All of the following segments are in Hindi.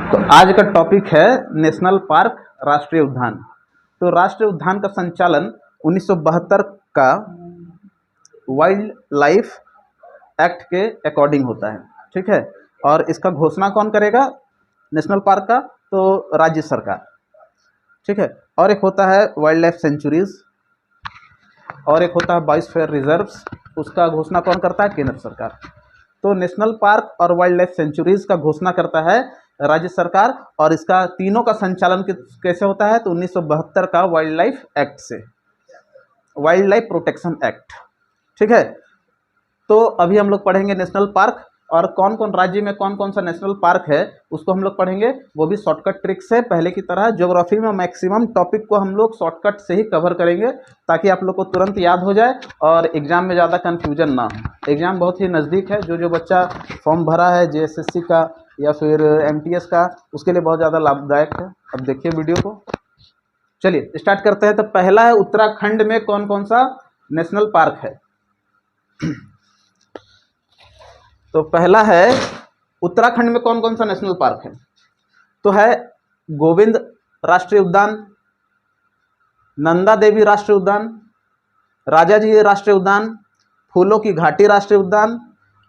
तो आज का टॉपिक है नेशनल पार्क, राष्ट्रीय उद्यान। तो राष्ट्रीय उद्यान का संचालन 1972 का वाइल्ड लाइफ एक्ट के अकॉर्डिंग होता है, ठीक है। और इसका घोषणा कौन करेगा नेशनल पार्क का? तो राज्य सरकार, ठीक है। और एक होता है वाइल्ड लाइफ सेंचुरीज, और एक होता है बायोस्फीयर रिजर्व्स, उसका घोषणा कौन करता है? केंद्र सरकार। तो नेशनल पार्क और वाइल्ड लाइफ सेंचुरीज का घोषणा करता है राज्य सरकार, और इसका तीनों का संचालन कैसे होता है? तो 1972 का वाइल्ड लाइफ एक्ट से, वाइल्ड लाइफ प्रोटेक्शन एक्ट, ठीक है। तो अभी हम लोग पढ़ेंगे नेशनल पार्क, और कौन कौन राज्य में कौन कौन सा नेशनल पार्क है उसको हम लोग पढ़ेंगे, वो भी शॉर्टकट ट्रिक से। पहले की तरह ज्योग्राफी में मैक्सिमम टॉपिक को हम लोग शॉर्टकट से ही कवर करेंगे, ताकि आप लोग को तुरंत याद हो जाए और एग्जाम में ज़्यादा कन्फ्यूजन ना हो। एग्जाम बहुत ही नज़दीक है, जो बच्चा फॉर्म भरा है JSSC का या फिर MTS का, उसके लिए बहुत ज़्यादा लाभदायक है। अब देखिए वीडियो को, चलिए स्टार्ट करते हैं। तो पहला है उत्तराखंड में कौन कौन सा नेशनल पार्क है। तो पहला है उत्तराखंड में कौन कौन सा नेशनल पार्क है। तो है गोविंद राष्ट्रीय उद्यान, नंदा देवी राष्ट्रीय उद्यान, राजा जी राष्ट्रीय उद्यान, फूलों की घाटी राष्ट्रीय उद्यान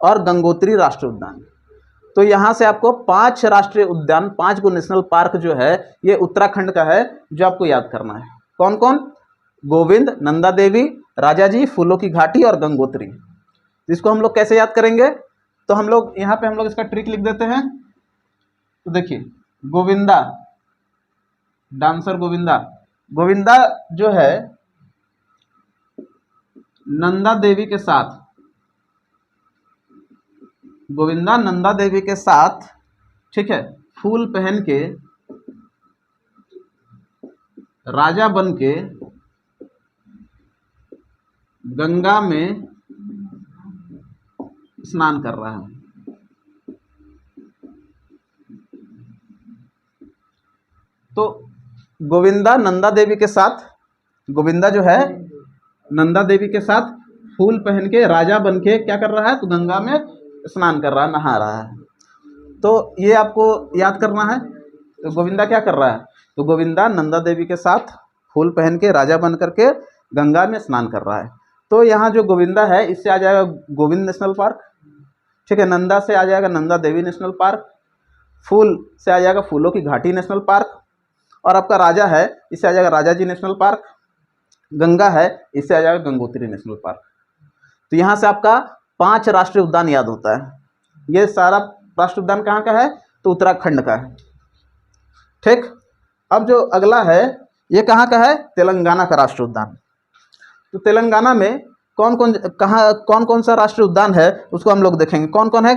और गंगोत्री राष्ट्रीय उद्यान। तो यहाँ से आपको 5 राष्ट्रीय उद्यान, 5 को नेशनल पार्क जो है ये उत्तराखंड का है, जो आपको याद करना है। कौन कौन? गोविंद, नंदा देवी, राजा जी, फूलों की घाटी और गंगोत्री। इसको हम लोग कैसे याद करेंगे? तो हम लोग यहाँ पे हम लोग इसका ट्रिक लिख देते हैं। तो देखिए गोविंदा, डांसर गोविंदा, गोविंदा जो है नंदा देवी के साथ, गोविंदा नंदा देवी के साथ, ठीक है, फूल पहन के राजा बन के गंगा में स्नान कर रहा है। तो गोविंदा नंदा देवी के साथ, गोविंदा जो है नंदा देवी के साथ फूल पहन के राजा बन के क्या कर रहा है? तो गंगा में स्नान कर रहा है, नहा रहा है। तो ये आपको याद करना है। तो गोविंदा क्या कर रहा है? तो गोविंदा नंदा देवी के साथ फूल पहन के राजा बन करके गंगा में स्नान कर रहा है। तो यहाँ जो गोविंदा है इससे आ जाएगा गोविंद नेशनल पार्क, ठीक है। नंदा से आ जाएगा नंदा देवी नेशनल पार्क, फूल से आ जाएगा फूलों की घाटी नेशनल पार्क, और आपका राजा है इससे आ जाएगा राजा जी नेशनल पार्क, गंगा है इससे आ जाएगा गंगोत्री नेशनल पार्क। तो यहाँ से आपका 5 राष्ट्रीय उद्यान याद होता है। ये सारा राष्ट्रीय उद्यान कहाँ का है? तो उत्तराखंड का है, ठीक। अब जो अगला है ये कहाँ का है? तेलंगाना का राष्ट्रीय उद्यान। तो तेलंगाना में कौन कौन सा राष्ट्रीय उद्यान है उसको हम लोग देखेंगे। कौन कौन है?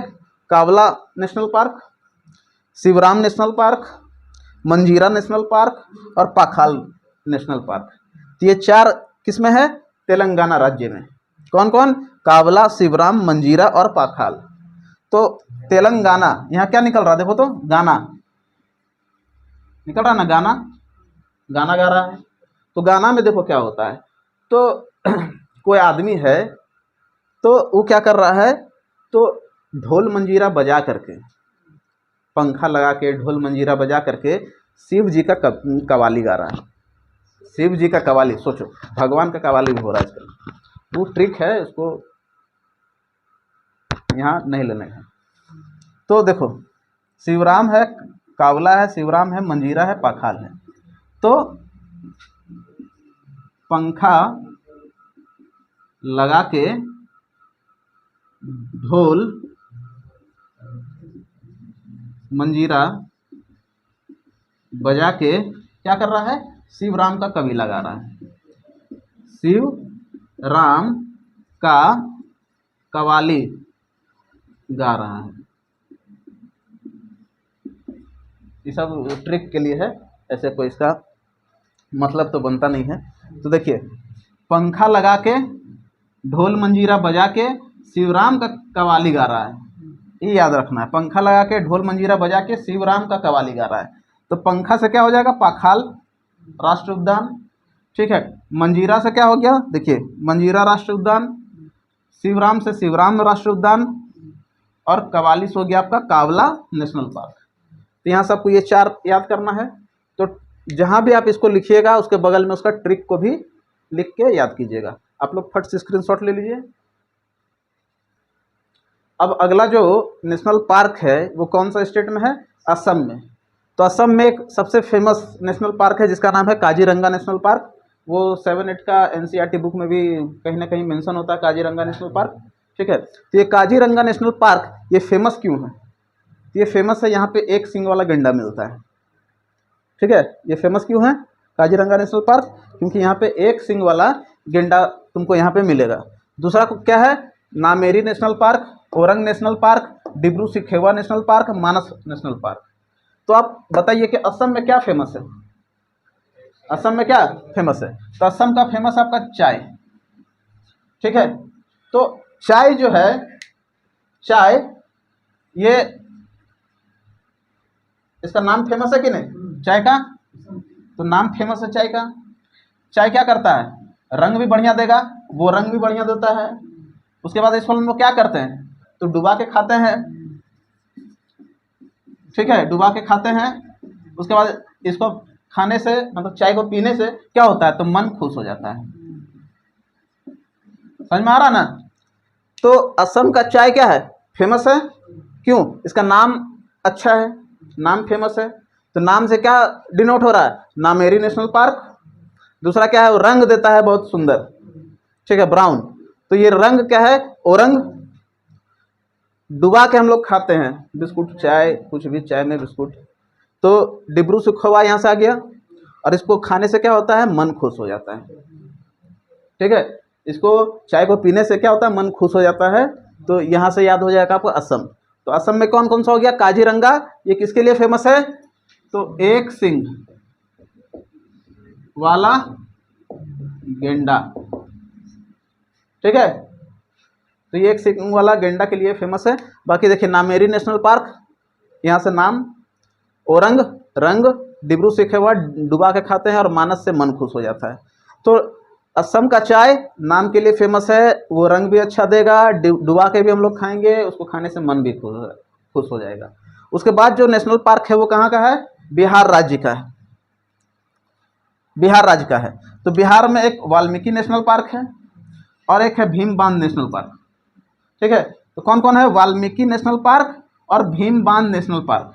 Kawal national park, Shivaram national park, Manjira national park और पाखाल नेशनल पार्क। तो ये 4 किस में है? तेलंगाना राज्य में। कौन कौन? कावला, शिवराम, मंजीरा और पाखाल। तो तेलंगाना, यहाँ क्या निकल रहा है? देखो तो गाना निकल रहा है ना, गाना गाना गा रहा है। तो गाना में देखो क्या होता है। तो कोई आदमी है तो वो क्या कर रहा है? तो ढोल मंजीरा बजा करके, पंखा लगा के ढोल मंजीरा बजा करके शिव जी का कव्वाली गा रहा है। शिव जी का कव्वाली, सोचो भगवान का कव्वाली भी हो रहा है आजकल। वो ट्रिक है, उसको यहाँ नहीं लेना है। तो देखो शिवराम है, कावला है, शिवराम है, मंजीरा है, पाखाल है। तो पंखा लगा के ढोल मंजीरा बजा के क्या कर रहा है? शिव राम का कव्वाली गा रहा है। शिव राम का कव्वाली गा रहा है। ये सब ट्रिक के लिए है, ऐसे कोई इसका मतलब तो बनता नहीं है। तो देखिए पंखा लगा के ढोल मंजीरा बजा के शिवराम का कव्वाली गा रहा है, ये याद रखना है। पंखा लगा के ढोल मंजीरा बजा के शिवराम का कव्वाली गा रहा है। तो पंखा से क्या हो जाएगा? पाखाल राष्ट्रीय उद्यान, ठीक है। मंजीरा से क्या हो गया? देखिए मंजीरा राष्ट्रीय उद्यान, शिवराम से शिवराम राष्ट्रीय उद्यान, और कवालिस हो गया आपका कावला नेशनल पार्क। तो यहाँ से आपको ये 4 याद करना है। तो जहाँ भी आप इसको लिखिएगा उसके बगल में उसका ट्रिक को भी लिख के याद कीजिएगा। आप लोग फट से स्क्रीनशॉट ले लीजिए। अब अगला जो नेशनल पार्क है वो कौन सा स्टेट में है? असम में। तो असम में एक सबसे फेमस नेशनल पार्क है जिसका नाम है काजीरंगा नेशनल पार्क। वो 7-8 का एनसीईआरटी बुक में भी कहीं ना कहीं मेंशन होता है काजीरंगा नेशनल पार्क। ठीक है, तो ये काजीरंगा नेशनल पार्क ये फेमस क्यों है? ये फेमस है, यहाँ पे एक सींग वाला गेंडा मिलता है। ठीक है, ये फेमस क्यों है काजीरंगा नेशनल पार्क? क्योंकि यहाँ पे एक सींग वाला गेंडा तुमको यहाँ पे मिलेगा। दूसरा क्या है? Nameri national park, Orang national park, Dibru Saikhowa national park, Manas national park. तो आप बताइए कि असम में क्या फेमस है? असम में क्या फेमस है? तो असम का फेमस आपका चाय। ठीक है, तो चाय जो है, चाय ये इसका नाम फेमस है कि नहीं चाय का? तो नाम फेमस है चाय का। चाय क्या करता है? रंग भी बढ़िया देगा, वो रंग भी बढ़िया देता है। उसके बाद इस फल में क्या करते हैं? तो डुबा के खाते हैं। ठीक है, डुबा के खाते हैं। उसके बाद इसको खाने से, मतलब चाय को पीने से क्या होता है? तो मन खुश हो जाता है। समझ में आ रहा ना? तो असम का चाय क्या है? फेमस है। क्यों? इसका नाम अच्छा है, नाम फेमस है। तो नाम से क्या डिनोट हो रहा है? Nameri national park. दूसरा क्या है? वो रंग देता है बहुत सुंदर। ठीक है, ब्राउन। तो ये रंग क्या है? ओरंग। डुबा के हम लोग खाते हैं बिस्कुट, चाय, कुछ भी चाय में बिस्कुट। तो डिब्रू सिखोवा यहाँ से आ गया। और इसको खाने से क्या होता है? मन खुश हो जाता है। ठीक है, इसको चाय को पीने से क्या होता है? मन खुश हो जाता है। तो यहाँ से याद हो जाएगा आपको असम। तो असम में कौन कौन सा हो गया? काजीरंगा, ये किसके लिए फेमस है? तो एक सींग वाला गेंडा। ठीक है, तो ये एक सींग वाला गेंडा के लिए फेमस है। बाकी देखिए, नामेरी नेशनल पार्क, यहाँ से नाम, ओरंग रंग, डिब्रू सिखेवा डुबा के खाते हैं, और मानस से मन खुश हो जाता है। तो असम का चाय नाम के लिए फेमस है, वो रंग भी अच्छा देगा, डुबा के भी हम लोग खाएंगे, उसको खाने से मन भी खुश हो जाएगा। उसके बाद जो नेशनल पार्क है वो कहाँ का है? बिहार राज्य का है। बिहार राज्य का है। तो बिहार में एक वाल्मीकि नेशनल पार्क है और एक है भीम बांध नेशनल पार्क। ठीक है, तो कौन कौन है? वाल्मीकि नेशनल पार्क और भीम बांध नेशनल पार्क।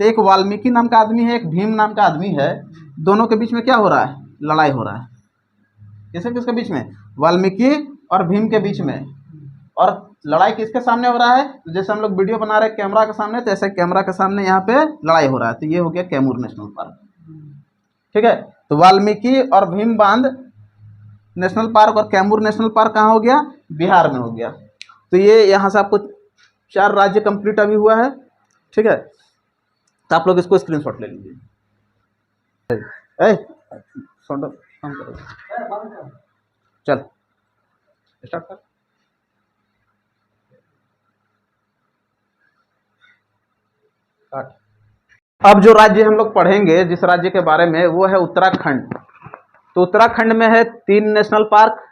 तो एक वाल्मीकि नाम का आदमी है, एक भीम नाम का आदमी है। दोनों के बीच में क्या हो रहा है? लड़ाई हो रहा है। किसके किसके बीच में? वाल्मीकि और भीम के बीच में। और लड़ाई किसके सामने हो रहा है? तो जैसे हम लोग वीडियो बना रहे हैं कैमरा के सामने, तो ऐसे कैमरा के सामने यहाँ पे लड़ाई हो रहा है। तो ये हो गया कैमूर नेशनल पार्क। ठीक है, तो वाल्मीकि और भीम बांध नेशनल पार्क और कैमूर नेशनल पार्क कहाँ हो गया? बिहार में हो गया। तो ये यहाँ से आपको 4 राज्य कंप्लीट अभी हुआ है। ठीक है, तो आप लोग इसको स्क्रीनशॉट ले लीजिए। चल स्टार्ट कर। अब जो राज्य हम लोग पढ़ेंगे, जिस राज्य के बारे में, वो है उत्तराखंड। तो उत्तराखंड में है 3 नेशनल पार्क।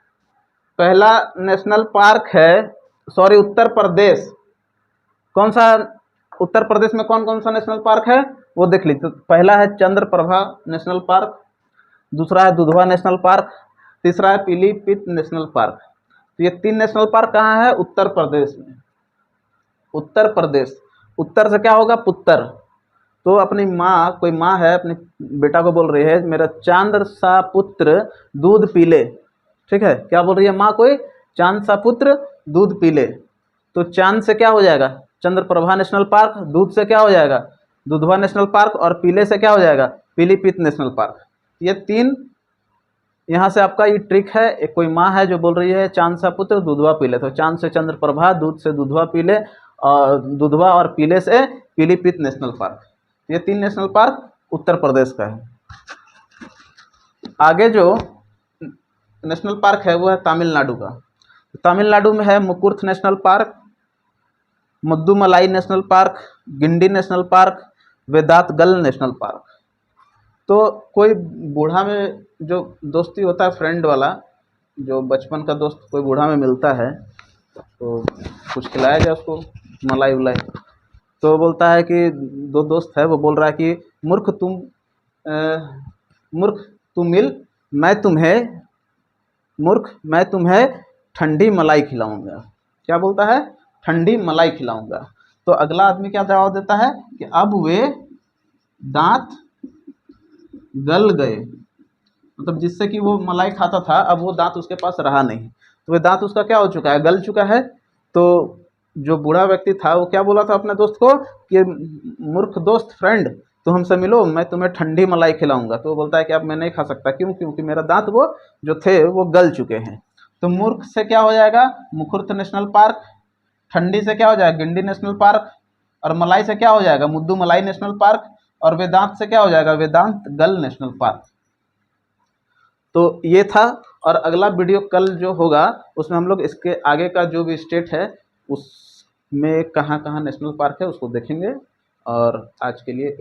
पहला नेशनल पार्क है, सॉरी, उत्तर प्रदेश। कौन सा? उत्तर प्रदेश में कौन कौन सा नेशनल पार्क है वो देख लीजिए। तो पहला है चंद्रप्रभा नेशनल पार्क, दूसरा है दुधवा नेशनल पार्क, तीसरा है पीलीभीत नेशनल पार्क। तो ये 3 नेशनल पार्क कहाँ है? उत्तर प्रदेश में। उत्तर प्रदेश। उत्तर से क्या होगा? पुत्र। तो अपनी माँ, कोई माँ है, अपने बेटा को बोल रही है, मेरा चांद सा पुत्र दूध पी ले। ठीक है, क्या बोल रही है माँ? कोई चांद सा पुत्र दूध पी ले। तो चांद से क्या हो जाएगा? Chandraprabha national park. दूध से क्या हो जाएगा? Dudhwa national park. और पीले से क्या हो जाएगा? Pilibhit national park. ये 3 यहाँ से आपका ये ट्रिक है। एक कोई माँ है जो बोल रही है चांद सा पुत्र दूधवा पीले, तो चांद से चंद्रप्रभा, दूध से दुधवा पीले, और दुधवा और पीले से पीलीभीत नेशनल पार्क। ये 3 नेशनल पार्क उत्तर प्रदेश का है। आगे जो नेशनल पार्क है वो है तमिलनाडु का। तमिलनाडु में है Mukurthi national park, Mudumalai national park, Guindy national park, Vedanthangal national park. तो कोई बूढ़ा में जो दोस्ती होता है, फ्रेंड वाला, जो बचपन का दोस्त कोई बूढ़ा में मिलता है, तो कुछ खिलाया जाए उसको, मलाई उलाई। तो बोलता है कि दो दोस्त है, वो बोल रहा है कि मूर्ख तू मिल, मैं तुम्हें मूर्ख मैं तुम्हें ठंडी मलाई खिलाऊंगा। क्या बोलता है? ठंडी मलाई खिलाऊंगा। तो अगला आदमी क्या जवाब देता है कि अब वे दांत गल गए, मतलब जिससे कि वो मलाई खाता था अब वो दांत उसके पास रहा नहीं, तो वह दांत उसका क्या हो चुका है? गल चुका है। तो जो बूढ़ा व्यक्ति था वो क्या बोला था अपने दोस्त को कि मूर्ख दोस्त, फ्रेंड, तो हमसे मिलो, मैं तुम्हें ठंडी मलाई खिलाऊंगा। तो वो बोलता है कि अब मैं नहीं खा सकता। क्यों? क्योंकि मेरा दांत वो जो थे वो गल चुके हैं। तो मूर्ख से क्या हो जाएगा? मुखुर्त नेशनल पार्क। ठंडी से क्या हो जाएगा? Guindy national park. और मलाई से क्या हो जाएगा? मुद्दू मलाई नेशनल पार्क। और वेदांत से क्या हो जाएगा? वेदांत गल नेशनल पार्क। तो ये था। और अगला वीडियो कल जो होगा उसमें हम लोग इसके आगे का जो भी स्टेट है उसमें कहाँ कहाँ नेशनल पार्क है उसको देखेंगे। और आज के लिए